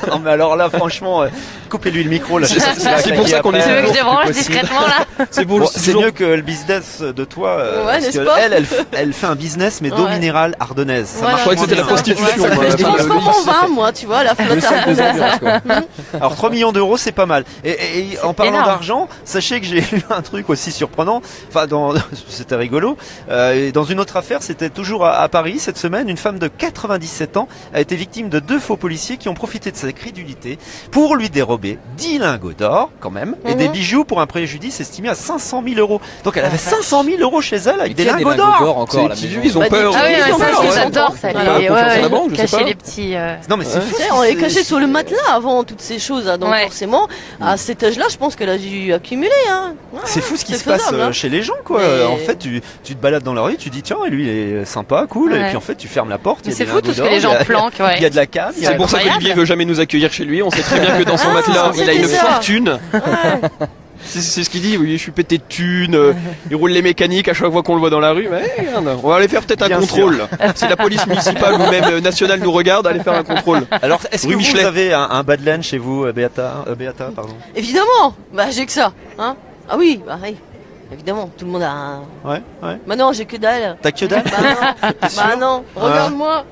Non, mais alors là, franchement, coupez-lui le micro. Là, c'est pour ça qu'on est. Tu veux que je débranche discrètement là? C'est mieux que le business de toi. Parce que elle fait un business, mais d'eau minérale ardennaise. Ça marche. Je croyais que c'était la prostitution. Je transforme en vin, moi, tu vois, la flotte ardennaise. Alors 3 millions d'euros, c'est pas mal. Et en parlant d'argent, sachez que j'ai lu un truc aussi surprenant. Enfin, c'était rigolo. Dans une autre affaire, c'était toujours à Paris cette semaine, une femme de 97 ans a été victime de 2 faux policiers qui ont profité de sa crédulité pour lui dérober 10 lingots d'or quand même et des bijoux pour un préjudice estimé à 500 000 euros. Donc elle avait 500 000 euros chez elle avec des lingots d'or. Encore là, ils ont peur. Ah oui, ça j'adore ça. Cacher les petits. Non mais c'est fou. On les cachait sur le matelas avant toutes ces choses. Donc forcément, à cet âge-là, je pense qu'elle a dû accumuler. C'est fou ce qui se passe chez les gens quoi. En fait, tu te balades dans la rue, tu dis tiens, lui il est sympa, cool, et puis en fait tu fermes la porte. C'est fou tout ce que les gens planquent. Il y a de la cam. C'est pour ça qu'Olivier veut jamais nous accueillir chez lui. On sait très bien que dans son matelas, il a une fortune. C'est ce qu'il dit, oui, je suis pété de thunes, il roule les mécaniques à chaque fois qu'on le voit dans la rue. Mais regarde, on va aller faire peut-être un contrôle. Si la police municipale ou même nationale nous regarde, allez faire un contrôle. Alors, est-ce que vous avez un Badland chez vous, Béata, pardon? Évidemment, j'ai que ça. Ah oui, oui. Évidemment, tout le monde a un... Ouais. Bah non, j'ai que dalle. T'as que dalle? Bah non, regarde-moi.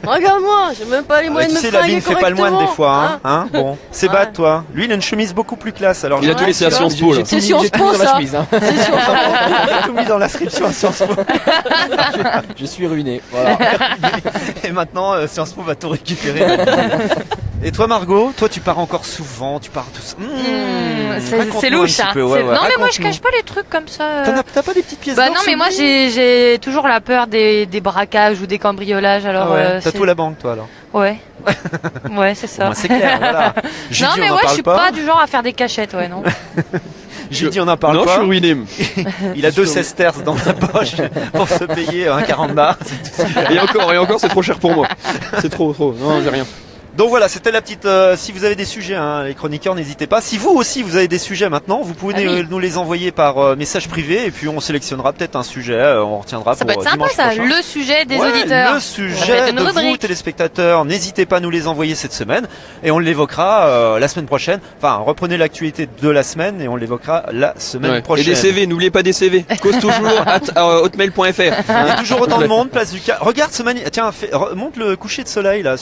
Regarde-moi, j'ai même pas les moyens de me tu sais, la fringuer bine fait pas le moine des fois, hein. Bon, c'est Ouais. toi. Lui, il a une chemise beaucoup plus classe. Alors, Il a tout laissé à Sciences Po, là. C'est Sciences Po, dans la ça. chemise, hein. C'est sûr. Il a tout mis dans l'inscription à Sciences Po. Je suis ruiné. Voilà. Et maintenant, Sciences Po va tout récupérer. Et toi, Margot, toi, tu pars encore souvent, tu pars tout ça. C'est louche, hein. Non, mais moi, je raconte-nous. cache pas les trucs comme ça. T'as pas des petites pièces Bah d'or non, mais sous moi, le- j'ai toujours la peur des braquages ou des cambriolages. Alors, Ah ouais. T'as c'est- tout la banque, toi, alors. Ouais. Ouais, c'est ça. Bon, c'est clair, voilà. J'ai Non, dit, mais on en ouais, je parle suis pas. pas du genre à faire des cachettes, ouais, non. J'ai dit, on en parle Non, je pas. suis ruiné. Il a 2 sesterces dans la poche pour se payer un 40 bars. Et encore, c'est trop cher pour moi. C'est trop. Non, j'ai rien. Donc voilà, c'était la petite. Si vous avez des sujets, hein, les chroniqueurs, n'hésitez pas. Si vous aussi vous avez des sujets maintenant, vous pouvez nous les envoyer par message privé et puis on sélectionnera peut-être un sujet, on retiendra Ça pour peut être sympa, dimanche ça. prochain. Le sujet des Ouais, auditeurs. le Ça peut sujet être une de vous, rubrique. téléspectateurs. N'hésitez pas à nous les envoyer cette semaine et on l'évoquera la semaine prochaine. Enfin, reprenez l'actualité de la semaine et on l'évoquera la semaine Ouais. Et prochaine. des CV, n'oubliez pas des CV. Cause toujours hotmail.fr. Il y a toujours autant de monde, place du Cal. Regarde ce tiens, monte le coucher de soleil là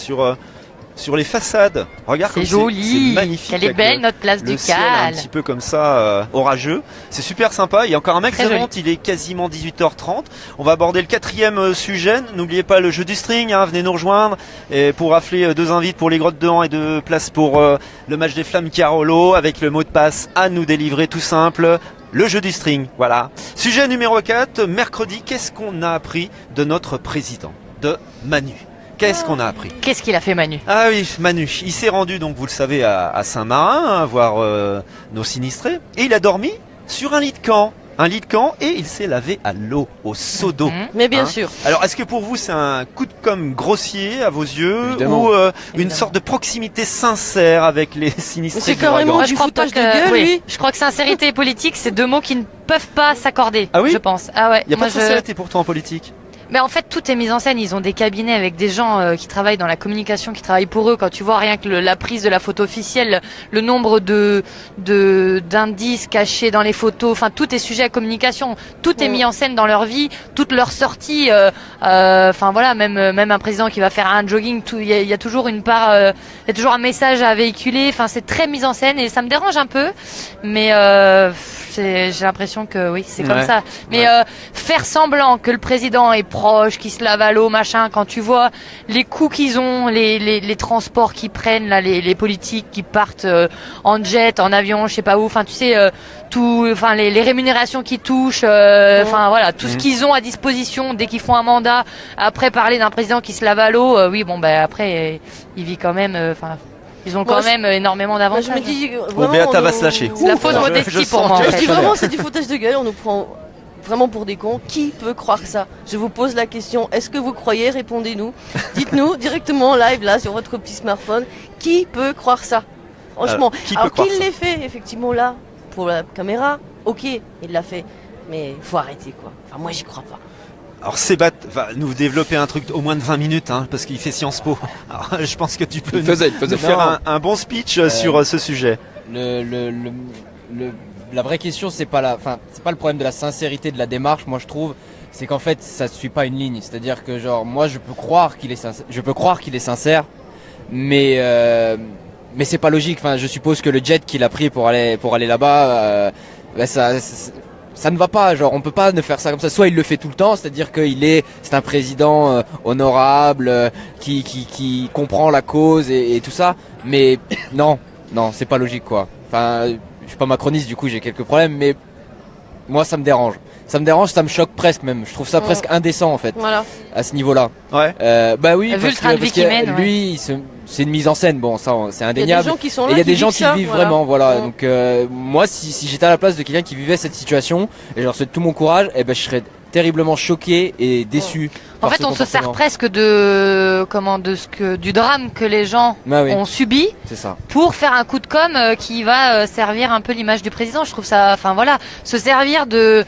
sur les façades. Regarde comme C'est joli. c'est magnifique. Elle est avec belle, notre place le du ciel un Cal. petit peu comme ça, orageux. C'est super sympa. Il y a encore un mec Très qui joli. monte, il est quasiment 18h30. On va aborder le 4e sujet. N'oubliez pas le jeu du string, hein, venez nous rejoindre et pour rafler 2 invites pour les grottes de Han et 2 places pour le match des Flammes Carolo avec le mot de passe à nous délivrer tout simple. Le jeu du string, voilà. Sujet numéro 4, mercredi, qu'est-ce qu'on a appris de notre président, de Manu? Qu'est-ce qu'on a appris? Qu'est-ce qu'il a fait, Manu? Ah oui, Manu, il s'est rendu, donc vous le savez, à Saint-Marin, hein, voir nos sinistrés, et il a dormi sur un lit de camp. Un lit de camp, et il s'est lavé à l'eau, au seau d'eau. Mais bien Hein sûr. Alors, est-ce que pour vous, c'est un coup de com' grossier à vos yeux, Évidemment. ou une Évidemment. sorte de proximité sincère avec les sinistrés C'est du carrément ouragan? du crois foutage pas de gueule, lui. Je crois que sincérité et politique, c'est 2 mots qui ne peuvent pas s'accorder. Ah oui Je pense. Ah ouais. Il n'y a Moi, pas de sincérité pourtant en politique. Mais en fait, tout est mis en scène. Ils ont des cabinets avec des gens qui travaillent dans la communication, qui travaillent pour eux. Quand tu vois rien que la prise de la photo officielle, le nombre d'indices cachés dans les photos, enfin, tout est sujet à communication. Tout est mis en scène dans leur vie, toutes leurs sorties. Enfin voilà, même un président qui va faire un jogging, il y a toujours une part, il y a toujours un message à véhiculer. Enfin, c'est très mis en scène et ça me dérange un peu. Mais j'ai l'impression que oui, c'est comme Ouais. ça. Mais faire semblant que le président est proche, qu'il se lave à l'eau, machin, quand tu vois les coûts qu'ils ont, les transports qu'ils prennent, là, les politiques qui partent en jet, en avion, je sais pas où, enfin tu sais, tout, enfin les rémunérations qu'ils touchent, enfin voilà, tout ce qu'ils ont à disposition dès qu'ils font un mandat. Après parler d'un président qui se lave à l'eau, oui bon ben après il vit quand même, enfin. Ils ont Moi, quand même énormément Moi, d'avantages. je me dis, Bon, vraiment, Beata on va nous- se lâcher. C'est la fausse Je modestie pour sens moi, en que- Je fait. dis vraiment, c'est du foutage de gueule, on nous prend vraiment pour des cons. Qui peut croire ça? Je vous pose la question, est-ce que vous croyez? Répondez-nous. Dites-nous directement en live, là, sur votre petit smartphone, qui peut croire ça? Franchement. qui peut Alors croire qu'il ça l'ait fait, effectivement, là, pour la caméra, ok, il l'a fait. Mais faut arrêter, quoi. Enfin, moi, j'y crois pas. Alors Sébastien va nous développer un truc au moins de 20 minutes, hein, parce qu'il fait Sciences Po. Alors, je pense que tu peux Il faisait. nous faire un bon speech sur ce sujet. La vraie question, c'est pas le problème de la sincérité de la démarche, moi je trouve, c'est qu'en fait ça ne suit pas une ligne. C'est-à-dire que genre moi je peux croire qu'il est sincère, mais c'est pas logique. Enfin, je suppose que le jet qu'il a pris pour aller là-bas, ça ne va pas. Genre on peut pas ne faire ça comme ça. Soit il le fait tout le temps, c'est-à-dire c'est un président honorable qui comprend la cause et tout ça, mais non, c'est pas logique quoi. Enfin, je suis pas macroniste, du coup j'ai quelques problèmes, mais moi ça me dérange, ça me choque presque même. Je trouve ça presque indécent en fait, Voilà. à ce niveau-là. Ouais. Bah oui, Vu le train de vie qu'il mène, lui, c'est une mise en scène. Bon, ça c'est Il y a indéniable. des gens qui sont Et là. il y a des gens vivent qui ça, vivent voilà. vraiment, voilà. Mm. Donc moi, si j'étais à la place de quelqu'un qui vivait cette situation, et je leur souhaite tout mon courage, et ben je serais terriblement choqué et déçu. En par fait, ce on se sert comportement. presque du drame que les gens Bah oui, ont subi c'est ça. pour faire un coup de com qui va servir un peu l'image du président. Je trouve ça, enfin voilà, se servir du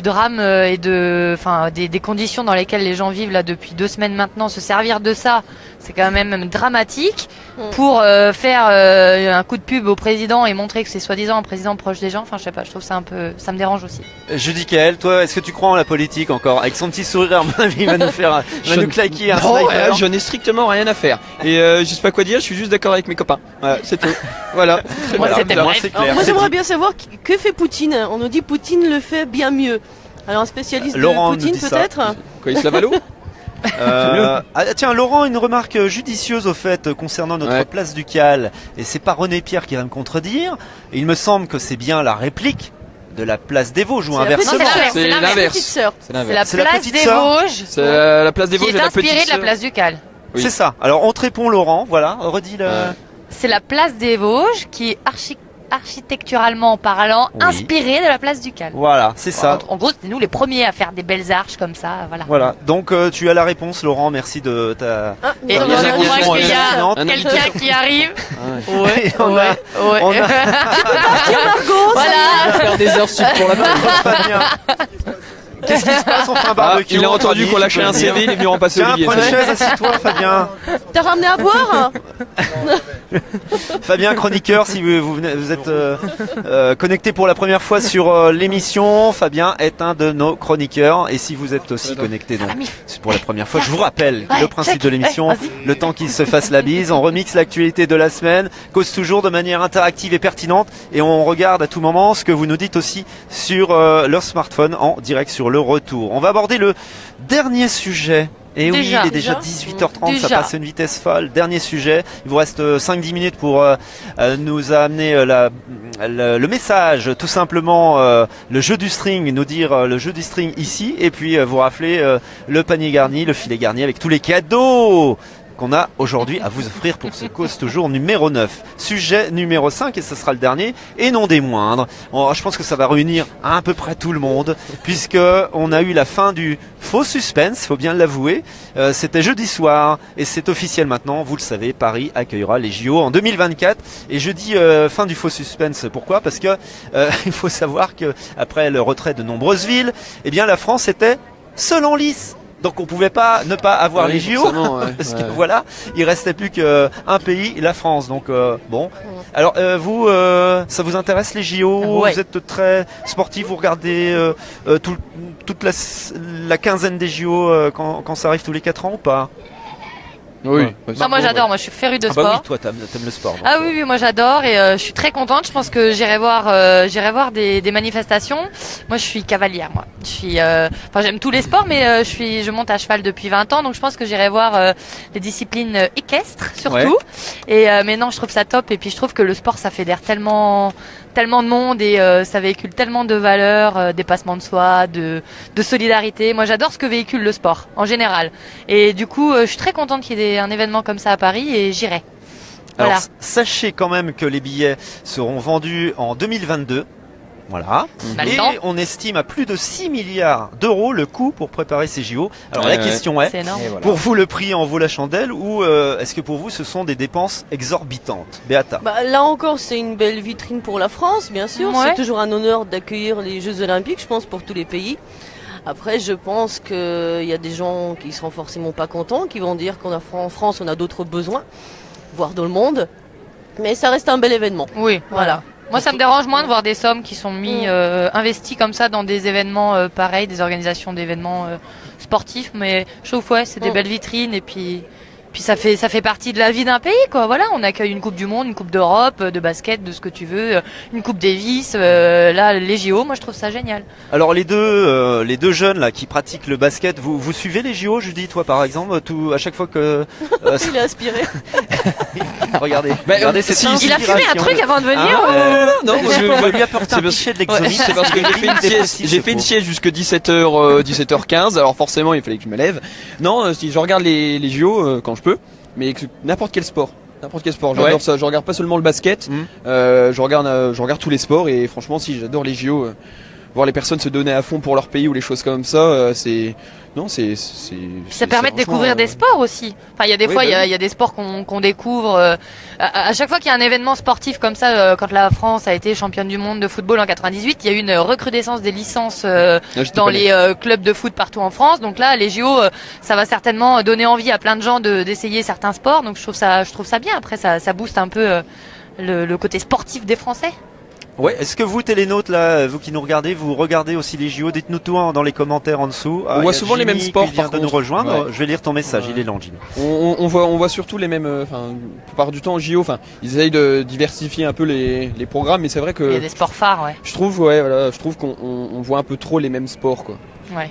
drame et des conditions dans lesquelles les gens vivent là depuis 2 semaines maintenant, se servir de ça, c'est quand même dramatique. pour faire un coup de pub au président et montrer que c'est soi-disant un président proche des gens. Enfin, je sais pas, je trouve ça un peu, ça me dérange aussi. Judy Kael, toi, est-ce que tu crois en la politique encore? Avec son petit sourire, à mon avis, il va nous faire, nous claquer un sniper. Je n'ai strictement rien à faire. Et je sais pas quoi dire, je suis juste d'accord avec mes copains. Voilà, c'est tout. Voilà. Moi, c'était bref. C'est clair. Moi, j'aimerais bien savoir que fait Poutine. On nous dit Poutine le fait bien mieux. Alors, un spécialiste Laurent de Poutine, nous dit ça. peut-être? Quoi, il se lave à l'eau? Tiens, Laurent, une remarque judicieuse au fait concernant notre place ducale, et c'est pas René Pierre qui va me contredire. Et il me semble que c'est bien la réplique de la place des Vosges ou inversement. C'est l'inverse. Petite sœur. C'est la C'est la place petite des sœur. Vosges C'est la place des qui Vosges est et la petite inspirée de la sœur. place ducale. Oui. C'est ça. Alors on te répond, Laurent. Voilà, redis le. C'est la place des Vosges qui est architecturalement parlant inspirée de la place ducale. Voilà, c'est ça. En gros, c'était nous les premiers à faire des belles arches comme ça. Voilà. Voilà. Donc tu as la réponse, Laurent. Merci de ta. Et il y a on une voit question qu'il y a hallucinante. quelqu'un qui arrive. Et on a- on a- Voilà. Faire des heures sup pour la Fabien. Qu'est-ce qui se passe? On fait un barbecue. Il a entendu qu'on lâchait un tu peux CV, il est venu repasser Tiens, Olivier. prends une chaise, assis-toi, Fabien. T'as ramené à boire? Fabien, chroniqueur, si vous êtes connecté pour la première fois sur l'émission, Fabien est un de nos chroniqueurs. Et si vous êtes aussi connecté donc pour la première fois, je vous rappelle le principe de l'émission, le temps qu'il se fasse la bise, on remixe l'actualité de la semaine, cause toujours de manière interactive et pertinente, et on regarde à tout moment ce que vous nous dites aussi sur leur smartphone en direct sur le retour. On va aborder le dernier sujet. Et oui, il est déjà 18h30, ça passe à une vitesse folle. Dernier sujet, il vous reste 5-10 minutes pour nous amener le message, tout simplement le jeu du string, nous dire le jeu du string ici, et puis vous rafler le panier garni, le filet garni avec tous les cadeaux qu'on a aujourd'hui à vous offrir pour ce cause toujours numéro 9. Sujet numéro 5, et ce sera le dernier, et non des moindres. Je pense que ça va réunir à peu près tout le monde, puisque on a eu la fin du faux suspense, faut bien l'avouer. C'était jeudi soir, et c'est officiel maintenant, vous le savez, Paris accueillera les JO en 2024. Et je dis fin du faux suspense, pourquoi? Parce que il faut savoir que après le retrait de nombreuses villes, eh bien la France était seule en lice. Donc on pouvait pas ne pas avoir les JO, parce que voilà, il restait plus qu'un pays, la France. Donc bon. Alors vous, ça vous intéresse les JO? Vous êtes très sportif, vous regardez toute la quinzaine des JO quand ça arrive tous les 4 ans ou pas? Oui. Non, moi j'adore, moi je suis férue de sport. Bah oui, toi t'aimes le sport. Ah oui, moi j'adore et je suis très contente. Je pense que j'irai voir des manifestations. Moi je suis cavalière, moi. Je suis, j'aime tous les sports, mais je monte à cheval depuis 20 ans, donc je pense que j'irai voir les disciplines équestres surtout. Et mais non, je trouve ça top. Et puis je trouve que le sport ça fédère tellement de monde et ça véhicule tellement de valeurs, dépassement de soi, de solidarité. Moi j'adore ce que véhicule le sport en général. Et du coup, je suis très contente qu'il y ait un événement comme ça à Paris et j'irai. Voilà. Alors sachez quand même que les billets seront vendus en 2022. Voilà. Et on estime à plus de 6 milliards d'euros le coût pour préparer ces JO. Alors la question est, pour vous le prix en vaut la chandelle ou est-ce que pour vous ce sont des dépenses exorbitantes? Béata. Là encore, c'est une belle vitrine pour la France, bien sûr. C'est toujours un honneur d'accueillir les Jeux Olympiques, je pense, pour tous les pays. Après, je pense qu'il y a des gens qui seront forcément pas contents, qui vont dire qu'en France, on a d'autres besoins, voire dans le monde. Mais ça reste un bel événement. Oui, voilà. Moi, ça me dérange moins de voir des sommes qui sont investies comme ça dans des événements pareils, des organisations d'événements sportifs. Mais je trouve c'est des belles vitrines et puis ça fait partie de la vie d'un pays, quoi. Voilà, on accueille une Coupe du Monde, une Coupe d'Europe, de basket, de ce que tu veux, une Coupe Davis, là, les JO, moi je trouve ça génial. Alors les deux jeunes là qui pratiquent le basket, vous suivez les JO, Judy, toi par exemple, à chaque fois que... Il est aspiré. regardez, c'est il a fumé un truc avant de venir non, je vais lui apporter un pichet de l'exomite. C'est parce que j'ai fait une sieste jusque 17h15, alors forcément il fallait que je me lève. Non, si je regarde les JO quand je peux, mais n'importe quel sport. J'adore ça. Je regarde pas seulement le basket. Je regarde tous les sports et franchement, si j'adore les JO. voir les personnes se donner à fond pour leur pays ou les choses comme ça, c'est ça permet de découvrir des sports aussi. Enfin, il y a des fois, il y a des sports qu'on découvre. À chaque fois qu'il y a un événement sportif comme ça, quand la France a été championne du monde de football en 98, il y a eu une recrudescence des licences dans les clubs de foot partout en France. Donc là, les JO, ça va certainement donner envie à plein de gens d'essayer certains sports. Donc je trouve ça bien. Après, ça booste un peu le côté sportif des Français. Ouais, est-ce que vous, télénautes, là, vous qui nous regardez, vous regardez aussi les JO? Dites-nous tout dans les commentaires en dessous. On voit souvent les mêmes sports, qui vient de nous rejoindre. Ouais. Je vais lire ton message, il est long, Jimmy. On voit surtout les mêmes, enfin, la plupart du temps en JO, enfin, ils essayent de diversifier un peu les programmes, mais c'est vrai que. Il y a des sports phares, ouais. Je trouve qu'on voit un peu trop les mêmes sports, quoi. Ouais.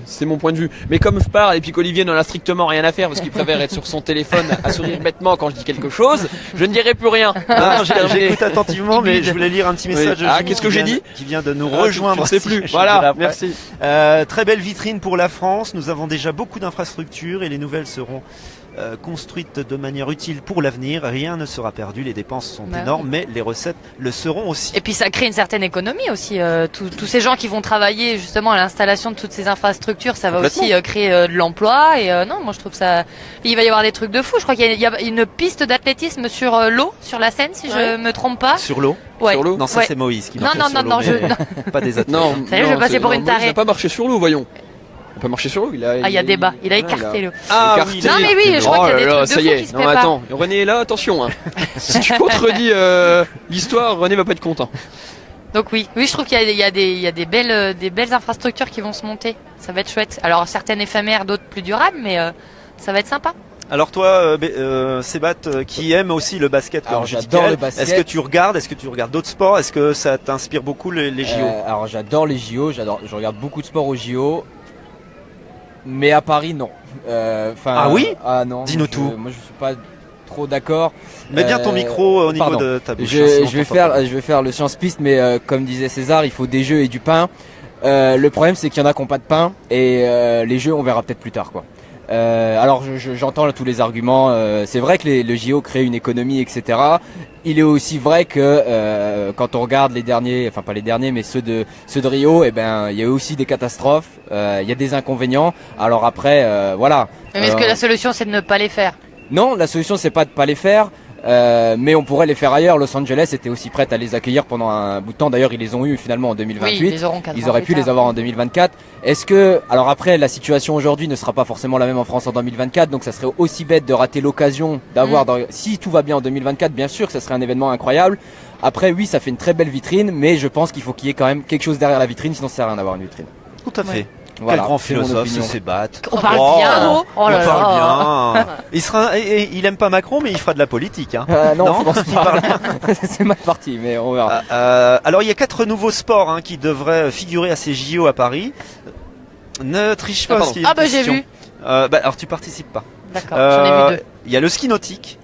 C'est mon point de vue. Mais comme je parle et puis qu'Olivier n'en a strictement rien à faire parce qu'il préfère être sur son téléphone à sourire bêtement quand je dis quelque chose, je ne dirai plus rien. J'écoute attentivement, mais je voulais lire un petit message. Oui. Ah, qu'est-ce que j'ai dit? Qui vient de nous rejoindre. Je ne sais plus. Voilà, merci. Très belle vitrine pour la France. Nous avons déjà beaucoup d'infrastructures et les nouvelles seront construites de manière utile pour l'avenir. Rien ne sera perdu. Les dépenses sont énormes, mais les recettes le seront aussi. Et puis ça crée une certaine économie aussi. Tous ces gens qui vont travailler justement à l'installation de toutes ces infrastructures, ça va aussi créer de l'emploi. Et non, moi je trouve ça. Il va y avoir des trucs de fou. Je crois qu'il y a une piste d'athlétisme sur l'eau, sur la Seine, si je me trompe pas. Sur l'eau. Ouais. Sur l'eau. Non, ça c'est Moïse qui marche sur l'eau. Non, pas des athlètes. Non, je vais passer pour une tarée. Il n'a pas marché sur l'eau, voyons. On peut marcher sur l'eau, il y a débat. Il a écarté l'eau. Ah écarté. oui. Non mais oui, je crois qu'il y a des trucs de fou qui se préparent. Attends, René est là, attention. Hein. Si tu contredis l'histoire, René va pas être content. Donc oui, je trouve qu'il y a des belles infrastructures qui vont se monter. Ça va être chouette. Alors certaines éphémères, d'autres plus durables, mais ça va être sympa. Alors toi, Sébat, qui aime aussi le basket, alors j'adore le basket. Est-ce que tu regardes d'autres sports? Est-ce que ça t'inspire beaucoup les JO? Alors j'adore les JO, je regarde beaucoup de sports aux JO. Mais à Paris, non. Ah oui? Ah non. Dis-nous tout. Moi, je suis pas trop d'accord. Mets bien ton micro au niveau de ta bouche. Je vais faire le science piste, mais comme disait César, il faut des jeux et du pain. Le problème, c'est qu'il y en a qui n'ont pas de pain, et les jeux, on verra peut-être plus tard, quoi. Alors j'entends tous les arguments. C'est vrai que le JO crée une économie, etc. Il est aussi vrai que quand on regarde les derniers, enfin pas les derniers, mais ceux de Rio, il y a aussi des catastrophes. Il y a des inconvénients. Alors après, voilà. Mais est-ce que la solution c'est de ne pas les faire? Non, la solution c'est pas de pas les faire. Mais on pourrait les faire ailleurs. Los Angeles était aussi prête à les accueillir pendant un bout de temps. D'ailleurs, ils les ont eu finalement en 2028. Oui, ils auraient pu les avoir en 2024. Est-ce que, alors après, la situation aujourd'hui ne sera pas forcément la même en France en 2024, donc ça serait aussi bête de rater l'occasion d'avoir, si tout va bien en 2024, bien sûr que ça serait un événement incroyable. Après, oui, ça fait une très belle vitrine, mais je pense qu'il faut qu'il y ait quand même quelque chose derrière la vitrine, sinon ça sert à rien d'avoir une vitrine. Tout à fait. Ouais. Voilà, quel grand philosophe, ce Sébat. On parle bien. On parle bien. Il aime pas Macron, mais il fera de la politique. Hein. Non, je pense pas. C'est mal parti, mais on verra. Alors, il y a 4 nouveaux sports qui devraient figurer à ces JO à Paris. Ne triche pas. J'ai vu. Alors, tu participes pas. D'accord, j'en ai vu 2. Il y a le ski nautique,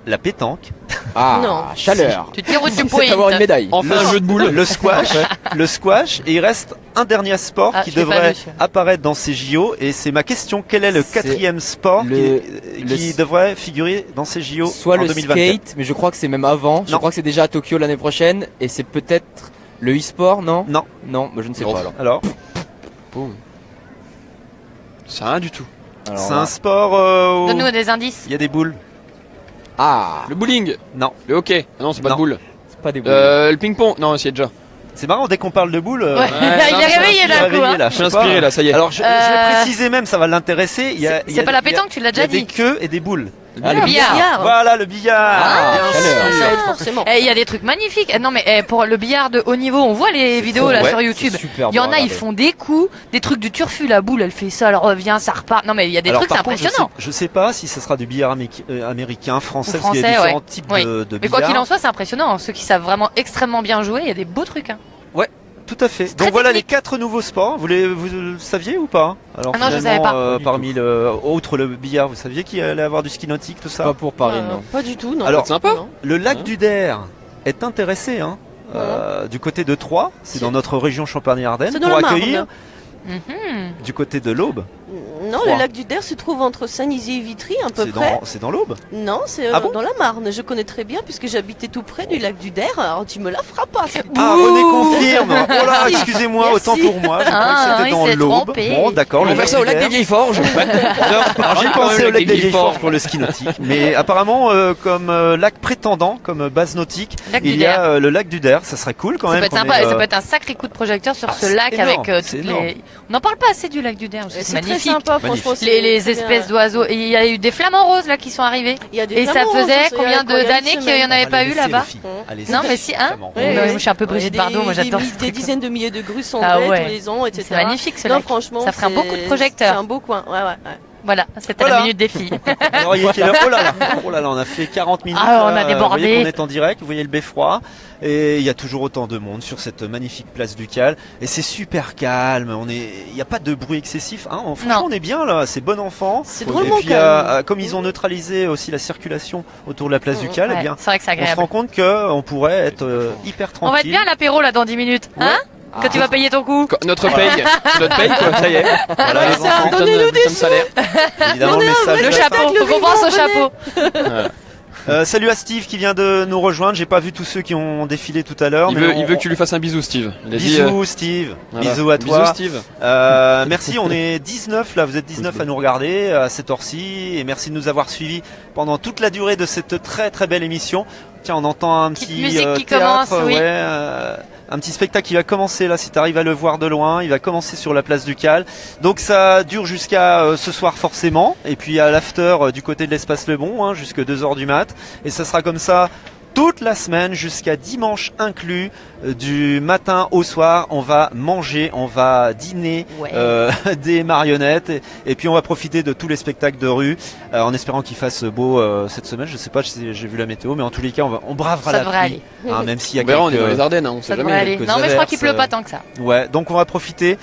la pétanque. Ah, non. Chaleur. Tu tires ou tu C'est pointes. avoir une médaille. Enfin, un jeu de boules. Le squash, et il reste un dernier sport qui devrait apparaître dans ces JO, et c'est ma question, quel est le 4e sport qui devrait figurer dans ces JO soit en 2024? Soit le skate, mais je crois que c'est même avant, je crois que c'est déjà à Tokyo l'année prochaine, et c'est peut-être le e-sport, non? Non, je ne sais pas alors. Boum. C'est rien du tout. C'est un sport Donne-nous des indices. Il y a des boules. Ah, le bowling? Non. Le hockey? Non, c'est pas de boules. C'est pas des boules. Le ping-pong? Non, c'est déjà. C'est marrant, dès qu'on parle de boules. Il est réveillé d'un coup. Je suis inspiré là, ça y est. Alors je vais préciser même, ça va l'intéresser. C'est pas la pétanque, tu l'as déjà dit. Il y a des queues et des boules. Le billard. Voilà, le billard. Ça aide forcément. Il y a des trucs magnifiques. Non mais pour le billard de haut niveau, on voit les vidéos là sur YouTube. Il y en a, ils font des coups, des trucs du turfu. La boule, elle fait ça, elle revient, ça repart. Non mais il y a des trucs, c'est impressionnant. Je sais pas si ce sera du billard américain, français, parce qu'il y a différents types de billard. Mais quoi qu'il en soit, c'est impressionnant. Ceux qui savent vraiment extrêmement bien jouer, il y a des beaux trucs. Ouais. Tout à fait. Donc voilà les 4 nouveaux sports. Vous le saviez ou pas? Alors non, je savais pas. Parmi outre le billard, vous saviez qu'il allait avoir du ski nautique, tout ça? Pas pour Paris, non. Pas du tout, non. Alors, sympa. Le lac du Der est intéressé, du côté de Troyes, c'est dans notre région Champagne-Ardenne, pour accueillir. Du côté de l'Aube. Non, le lac du Der se trouve entre Saint-Nizier et Vitry, à peu près. C'est dans l'Aube? Non, c'est dans la Marne. Je connais très bien puisque j'habitais tout près du lac du Der. Alors tu me la feras pas. René confirme. Oh là, excusez-moi, autant pour moi. Je crois que c'était dans l'Aube. Bon, d'accord. On va faire ça au lac des Vieilles Forges. Alors j'ai pensé au lac des Vieilles Forges pour le ski nautique, mais apparemment comme lac prétendant, comme base nautique, il y a le lac du Der. Ça serait cool quand même. Ça peut être sympa. Ça peut être un sacré coup de projecteur sur ce lac avec toutes les. On n'en parle pas assez du lac du Der. C'est magnifique. Très sympa, franchement. Les espèces d'oiseaux. Il y a eu des flamants roses là qui sont arrivés. Et ça faisait combien d'années qu'il n'y en avait pas eu là-bas? Non, mais si, hein. Je suis un peu Brigitte Bardot. Moi, j'adore. Des dizaines de milliers de grues sont tous les ans, etc. C'est magnifique ce lac. Franchement, ça ferait un beau coup de projecteur. C'est un beau coin. Ouais. Voilà, c'était la minute des filles. Alors, oh là là, on a fait 40 minutes. On a débordé. Vous voyez qu'on est en direct, vous voyez le beffroi. Et il y a toujours autant de monde sur cette magnifique place du Cal. Et c'est super calme. Il n'y a pas de bruit excessif. Franchement, on est bien là. C'est bon enfant. C'est drôlement calme. Comme ils ont neutralisé aussi la circulation autour de la place du Cal, eh bien, c'est vrai que c'est agréable. On se rend compte qu'on pourrait être hyper tranquille. On va être bien à l'apéro là dans 10 minutes. Hein? Quand tu vas payer ton coup. Notre paye, quoi, ça y est. Voilà, les enfants, donnez-nous des salaire. Évidemment, le message. Le chapeau, faut qu'on pense au chapeau. Salut à Steve qui vient de nous rejoindre. J'ai pas vu tous ceux qui ont défilé tout à l'heure. Il veut que tu lui fasses un bisou, Steve. Bisous, Steve. Voilà. Bisous à toi. Bisous, Steve. Merci, on est 19 là. Vous êtes 19 à nous regarder à cette heure-ci. Et merci de nous avoir suivis pendant toute la durée de cette très très belle émission. Tiens, on entend un petit musique qui théâtre, commence, oui. Un petit spectacle qui va commencer là, si tu arrives à le voir de loin, il va commencer sur la place du Cal. Donc ça dure jusqu'à ce soir forcément, et puis à l'after du côté de l'espace Le Bon, jusqu'à 2h du mat, et ça sera comme ça toute la semaine jusqu'à dimanche inclus, du matin au soir. On va manger, on va dîner des marionnettes et puis on va profiter de tous les spectacles de rue en espérant qu'il fasse beau cette semaine. Je sais pas si j'ai vu la météo, mais en tous les cas on bravera la pluie, même s'il y a on est dans les Ardennes, on sait jamais. Non, mais je crois qu'il pleut pas tant que ça. Ouais, donc on va profiter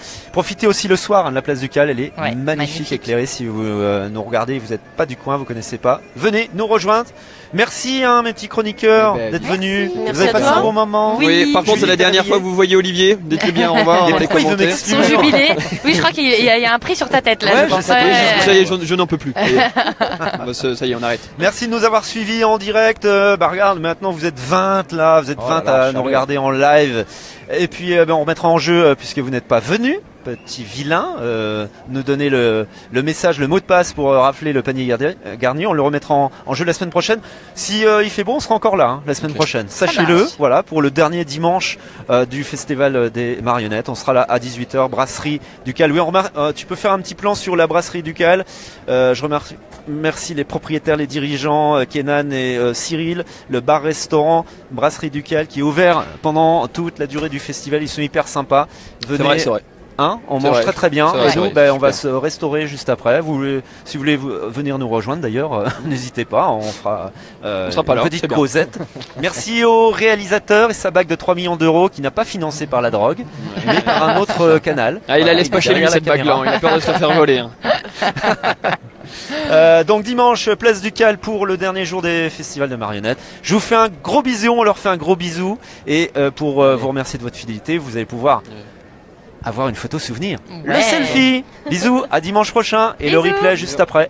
aussi le soir de la place du Cal. Elle est magnifique, éclairée. Si vous nous regardez, vous n'êtes pas du coin, vous connaissez pas, venez nous rejoindre. Merci mes petits chroniqueurs d'être venus. Vous avez passé un bon moment. Oui, par contre c'est la dernière fois que vous voyez Olivier. Dites-le bien, on va les commenter. Son jubilé. Oui, je crois qu'il y a un prix sur ta tête là. Ça y est, je n'en peux plus. Ça y est, on arrête. Merci de nous avoir suivis en direct. Regarde, maintenant vous êtes 20 là, vous êtes 20 à nous regarder en live. Et puis on remettra en jeu, puisque vous n'êtes pas venus, petit vilain, nous donner le message, le mot de passe pour rappeler le panier garni. On le remettra en jeu la semaine prochaine. Si il fait bon, on sera encore là la semaine prochaine. Sachez-le, voilà, pour le dernier dimanche du festival des marionnettes. On sera là à 18h, brasserie du Cal. Oui, tu peux faire un petit plan sur la brasserie du Cal. Je remercie les propriétaires, les dirigeants, Kenan et Cyril, le bar-restaurant Brasserie du Cal qui est ouvert pendant toute la durée du festival. Ils sont hyper sympas. Venez. C'est vrai. On mange très très bien. Et nous, on va se restaurer juste après. Si vous voulez venir nous rejoindre d'ailleurs, n'hésitez pas. On fera une petite causette. Merci au réalisateur et sa bague de 3 millions d'euros qui n'a pas financé par la drogue, mais par un autre canal. Il la laisse pas chez lui cette bague-là. Il a peur de se faire voler. Donc dimanche, place du Cal pour le dernier jour des festivals de marionnettes. Je vous fais un gros bisou, on leur fait un gros bisou. Et pour vous remercier de votre fidélité, vous allez pouvoir avoir une photo souvenir. Le selfie. Bisous, à dimanche prochain et le replay juste après.